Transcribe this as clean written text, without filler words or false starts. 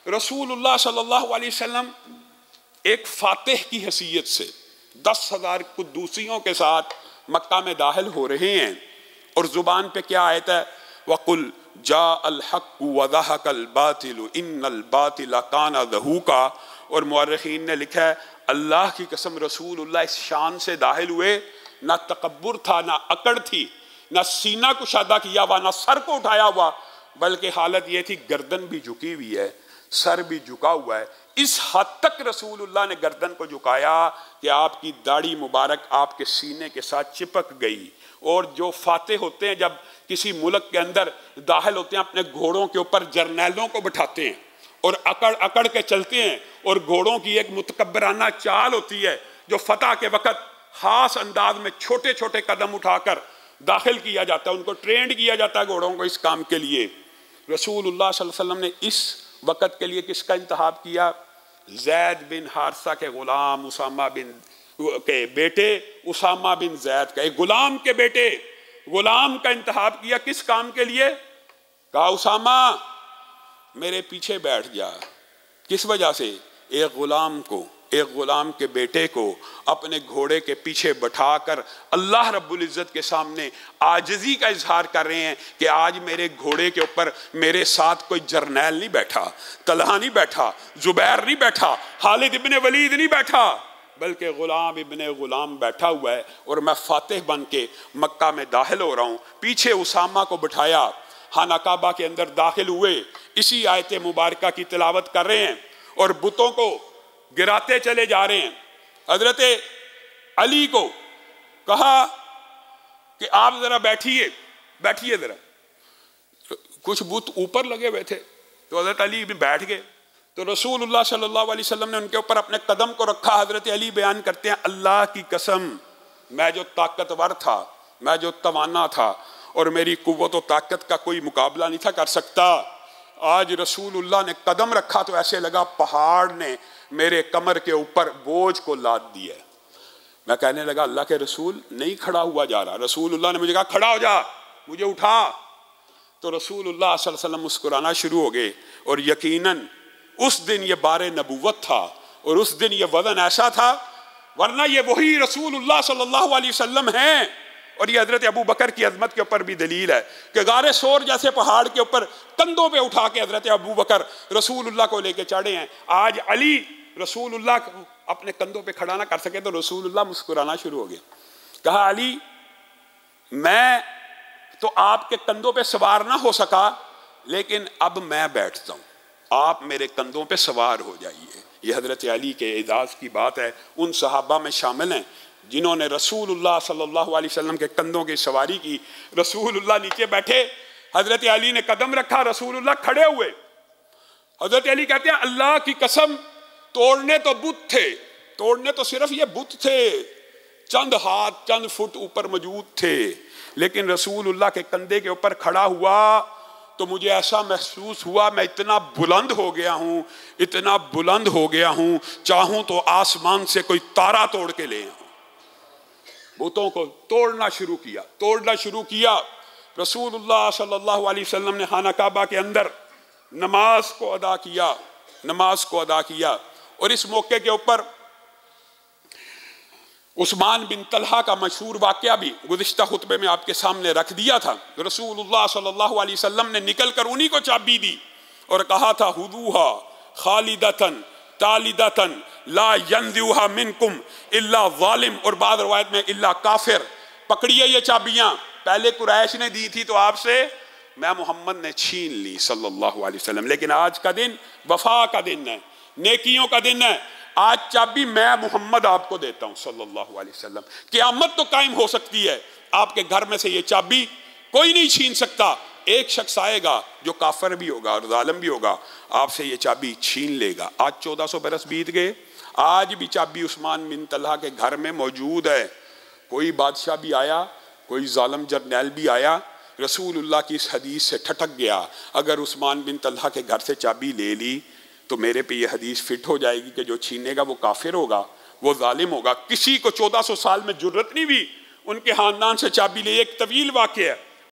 रसूलुल्लाह सल्लल्लाहु अलैहि वसल्लम एक फातिह की हैसियत से 10,000 कुद्दूसियों के साथ मक्का में दाखिल हो रहे हैं और ज़ुबान पे क्या आयत है, वक़ुल जा अल हक़्क़ु व ज़हक़ल बातिलु इन्नल बातिला काना ज़हूक़ा। और मुअर्रिख़ीन ने लिखा है अल्लाह की कसम रसूलुल्लाह इस शान से दाखिल हुए, ना तकब्बुर था, ना अकड़ थी, ना सीना कुशादा किया हुआ, ना सर को उठाया हुआ, बल्कि हालत ये थी गर्दन भी झुकी हुई है, सर भी झुका हुआ है। इस हद तक रसूलुल्लाह ने गर्दन को झुकाया कि आपकी दाढ़ी मुबारक आपके सीने के साथ चिपक गई। और जो फाते होते हैं जब किसी मुल्क के अंदर दाखिल होते हैं, अपने घोड़ों के ऊपर जर्नैलों को बिठाते हैं और अकड़ अकड़ के चलते हैं, और घोड़ों की एक मुतकब्बराना चाल होती है जो फतह के वक़्त खास अंदाज में छोटे छोटे कदम उठाकर दाखिल किया जाता है, उनको ट्रेंड किया जाता है घोड़ों को इस काम के लिए। रसूलुल्लाह सल्लल्लाहु अलैहि वसल्लम ने इस वक़्त के लिए किसका इंतखाब किया? ज़ैद बिन हारिसा के ग़ुलाम उसामा बिन के बेटे उसामा बिन ज़ैद का, एक ग़ुलाम के बेटे ग़ुलाम का इंतखाब किया। किस काम के लिए? कहा उसामा मेरे पीछे बैठ जा। किस वजह से? एक ग़ुलाम के बेटे को अपने घोड़े के पीछे बैठाकर अल्लाह रब्बुल इज़्ज़त के सामने आजिज़ी का इजहार कर रहे हैं कि आज मेरे घोड़े के ऊपर मेरे साथ कोई जर्नैल नहीं बैठा, तलहा नहीं बैठा, ज़ुबैर नहीं बैठा, खालिद इब्ने वलीद नहीं बैठा, बल्कि ग़ुलाम इब्ने ग़ुलाम बैठा हुआ है और मैं फातिह बन के मक्का में दाखिल हो रहा हूँ। पीछे उसामा को बिठाया, खाना काबा के अंदर दाखिल हुए, इसी आयत मुबारका की तिलावत कर रहे हैं और बुतों को गिराते चले जा रहे हैं। हजरत अली को कहा कि आप जरा बैठिए जरा। कुछ बुत ऊपर लगे हुए थे तो हजरत अली भी बैठ गए, तो रसूलुल्लाह सल्लल्लाहु अलैहि वसल्लम ने उनके ऊपर अपने कदम को रखा। हजरत अली बयान करते हैं अल्लाह की कसम मैं जो ताकतवर था, मैं जो तवाना था और मेरी कुव्वत और ताकत का कोई मुकाबला नहीं था कर सकता, आज रसूलुल्लाह ने कदम रखा तो ऐसे लगा पहाड़ ने मेरे कमर के ऊपर बोझ को लाद दिया। मैं कहने लगा अल्लाह के रसूल नहीं खड़ा हुआ जा रहा। रसूलुल्लाह ने मुझे कहा खड़ा हो जा, मुझे उठा। तो रसूलुल्लाह सल्लल्लाहु अलैहि वसल्लम मुस्कुराना शुरू हो गए और यकीनन उस दिन ये बारे नबूवत था और उस दिन ये वज़न ऐसा था, वरना ये वही रसूलुल्लाह सल्लल्लाहु अलैहि वसल्लम हैं। और ये हजरत अबू बकर की अजमत के ऊपर भी दलील है कि गारे सोर जैसे पहाड़ के ऊपर कंधों पे उठा के हजरत अबू बकर रसूलुल्लाह को लेके चढ़े हैं। आज अली रसूलुल्लाह को अपने कंधों पे खड़ा ना कर सके तो रसूलुल्लाह मुस्कुराना शुरू हो गए। कहा अली मैं तो आपके कंधों पे सवार ना हो सका, लेकिन अब मैं बैठता हूँ, आप मेरे कंधों पे सवार हो जाइए। ये हजरत अली के एजाज़ की बात है। उन सहाबा में शामिल हैं जिन्होंने रसूलुल्लाह सल्लल्लाहु अलैहि वसल्लम के कंधों की सवारी की। रसूलुल्लाह नीचे बैठे, हजरत अली ने कदम रखा, रसूलुल्लाह खड़े हुए। हजरत अली कहते हैं अल्लाह की कसम तोड़ने तो बुत थे, तोड़ने तो सिर्फ ये बुत थे, चंद हाथ चंद फुट ऊपर मौजूद थे, लेकिन रसूलुल्लाह के कंधे के ऊपर खड़ा हुआ तो मुझे ऐसा महसूस हुआ मैं इतना बुलंद हो गया हूँ, इतना बुलंद हो गया हूँ, चाहूँ तो आसमान से कोई तारा तोड़ के ले आऊँ। बुतों को तोड़ना शुरू किया। रसूलुल्लाह सल्लल्लाहु अलैहि वसल्लम ने खाना काबा के अंदर नमाज को अदा किया और इस मौके के ऊपर उस्मान बिन तलहा का मशहूर वाक़या भी गुज़िश्ता खुतबे में आपके सामने रख दिया था। रसूलुल्लाह सल्लल्लाहु अलैहि वसल्लम ने निकल कर उन्हीं को चाबी दी और कहा था हुदूहा खालिदतन तालिदतन ला यंज़ुहा मिनकुम इल्ला ज़ालिम, और बाद रवायत में इल्ला काफिर। पकड़िए ये चाबियां, पहले कुरैश ने दी थी तो आपसे मैं मोहम्मद ने छीन ली सल्लल्लाहु अलैहि वसल्लम, लेकिन आज का दिन वफा का दिन है, नेकियों का दिन है। आज चाबी मैं मोहम्मद आपको देता हूं सल्लल्लाहु अलैहि वसल्लम। क़यामत तो कायम हो सकती है, आपके घर में से ये चाबी कोई नहीं छीन सकता। एक शख्स आएगा जो काफिर भी होगा और जालिम भी होगा, आपसे ये चाबी छीन लेगा। आज 1400 बरस बीत गए, आज भी चाबी उस्मान बिन तलहा के घर में मौजूद है। कोई बादशाह भी आया, कोई जालिम जर्नैल भी आया, रसूलुल्लाह की इस हदीस से ठटक गया, अगर उस्मान बिन तलहा के घर से चाबी ले ली तो मेरे पे ये हदीस फिट हो जाएगी कि जो छीनेगा वो काफिर होगा, वो जालिम होगा। किसी को 1400 साल में जुर्रत नहीं हुई उनके खानदान से चाबी ले। एक तवील वाक़या है,